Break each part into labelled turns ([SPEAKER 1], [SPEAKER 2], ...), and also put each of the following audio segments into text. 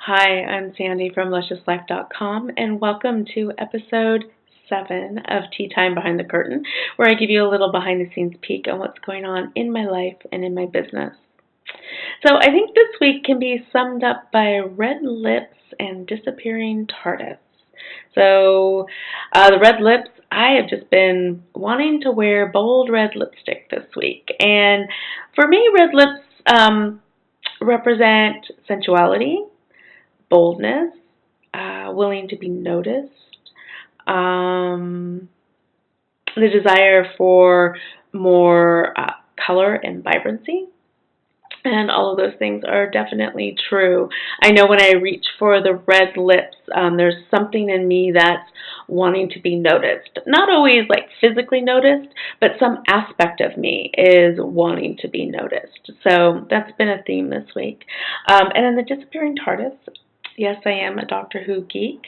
[SPEAKER 1] Hi, I'm Sandy from lusciouslife.com, and welcome to episode 7 of Tea Time Behind the Curtain, where I give you a little behind the scenes peek on what's going on in my life and in my business. So I think this week can be summed up by red lips and disappearing Tardis. So the red lips, I have just been wanting to wear bold red lipstick this week. And for me, red lips represent sensuality, boldness, willing to be noticed, the desire for more color and vibrancy. And all of those things are definitely true. I know when I reach for the red lips, there's something in me that's wanting to be noticed. Not always like physically noticed, but some aspect of me is wanting to be noticed. So that's been a theme this week. And then the disappearing Tardis. Yes, I am a Doctor Who geek.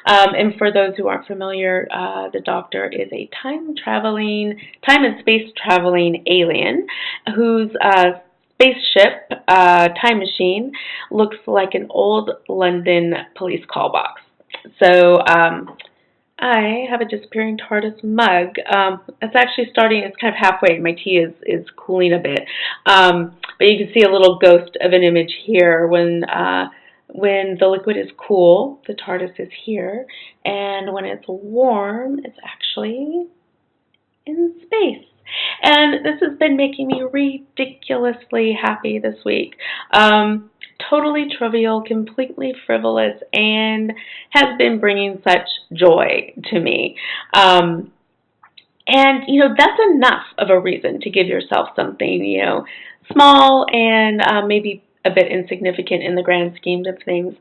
[SPEAKER 1] And for those who aren't familiar, the Doctor is a time and space traveling alien whose spaceship, time machine, looks like an old London police call box. So I have a disappearing TARDIS mug. It's actually starting, it's kind of halfway. My tea is cooling a bit. But you can see a little ghost of an image here when the liquid is cool, the TARDIS is here, and when it's warm, it's actually in space. And this has been making me ridiculously happy this week. Totally trivial, completely frivolous, and has been bringing such joy to me. And, that's enough of a reason to give yourself something, small and maybe a bit insignificant in the grand scheme of things,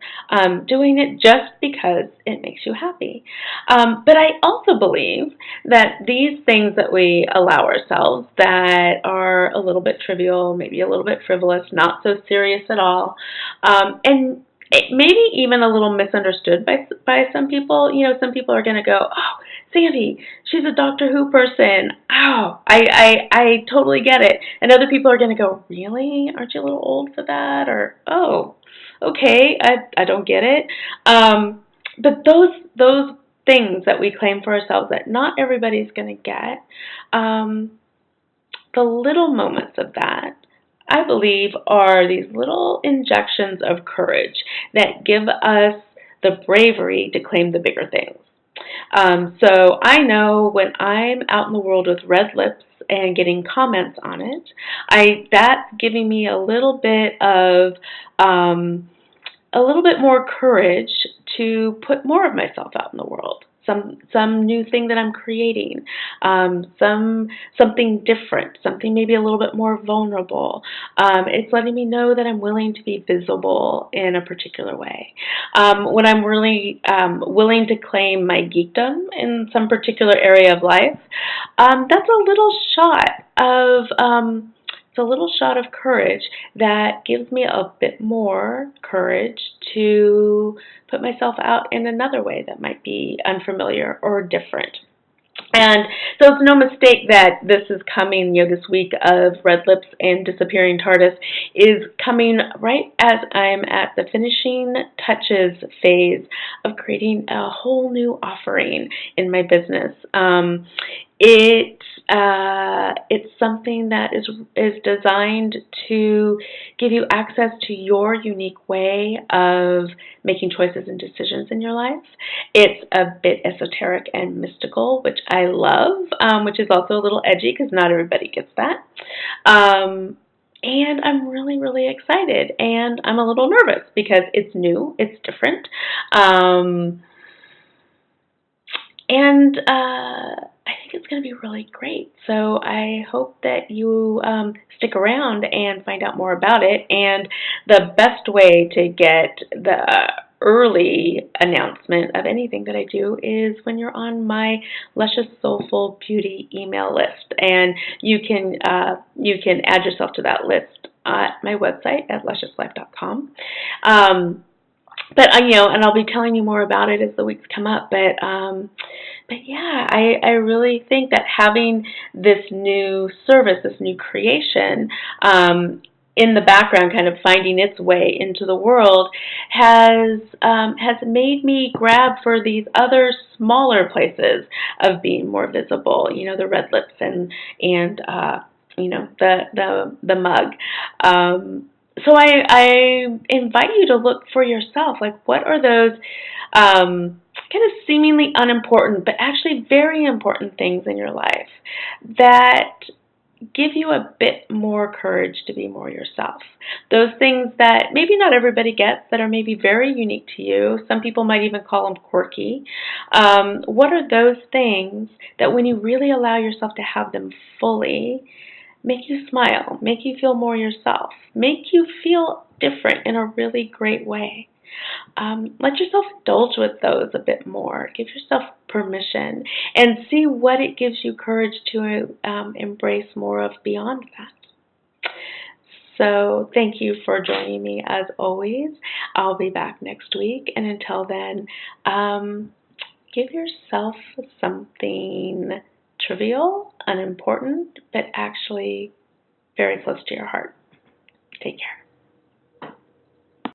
[SPEAKER 1] doing it just because it makes you happy. But I also believe that these things that we allow ourselves that are a little bit trivial, maybe a little bit frivolous, not so serious at all, and maybe even a little misunderstood by some people. Some people are going to go, "Oh, Sandy, she's a Doctor Who person. Oh, I totally get it." And other people are going to go, "Really? Aren't you a little old for that?" Or, "Oh, okay, I don't get it." But those things that we claim for ourselves that not everybody's going to get, the little moments of that, I believe, are these little injections of courage that give us the bravery to claim the bigger things. So I know when I'm out in the world with red lips and getting comments on it, that's giving me a little bit more courage to put more of myself out in the world. Some new thing that I'm creating, something different, something maybe a little bit more vulnerable. It's letting me know that I'm willing to be visible in a particular way. When I'm really willing to claim my geekdom in some particular area of life, that's a little shot of it's a little shot of courage that gives me a bit more courage to put myself out in another way that might be unfamiliar or different. And so it's no mistake that this is coming, this week of Red Lips and Disappearing TARDIS is coming right as I'm at the finishing touches phase of creating a whole new offering in my business. It's something that is designed to give you access to your unique way of making choices and decisions in your life. It's a bit esoteric and mystical, which I love, which is also a little edgy because not everybody gets that. And I'm really, really excited, and I'm a little nervous because it's new, it's different. And I think it's going to be really great. So I hope that you stick around and find out more about it. And the best way to get the early announcement of anything that I do is when you're on my Luscious Soulful Beauty email list. And you can add yourself to that list at my website at lusciouslife.com. But and I'll be telling you more about it as the weeks come up. But yeah, I really think that having this new service, this new creation, in the background, kind of finding its way into the world, has made me grab for these other smaller places of being more visible. You know, the red lips and you know, the mug. So I invite you to look for yourself. Like, what are those kind of seemingly unimportant, but actually very important things in your life that give you a bit more courage to be more yourself. Those things that maybe not everybody gets, that are maybe very unique to you. Some people might even call them quirky. What are those things that when you really allow yourself to have them fully, make you smile, make you feel more yourself, make you feel different in a really great way? Let yourself indulge with those a bit more. Give yourself permission and see what it gives you courage to embrace more of beyond that. So thank you for joining me as always. I'll be back next week. And until then, give yourself something trivial, unimportant, but actually very close to your heart. Take care.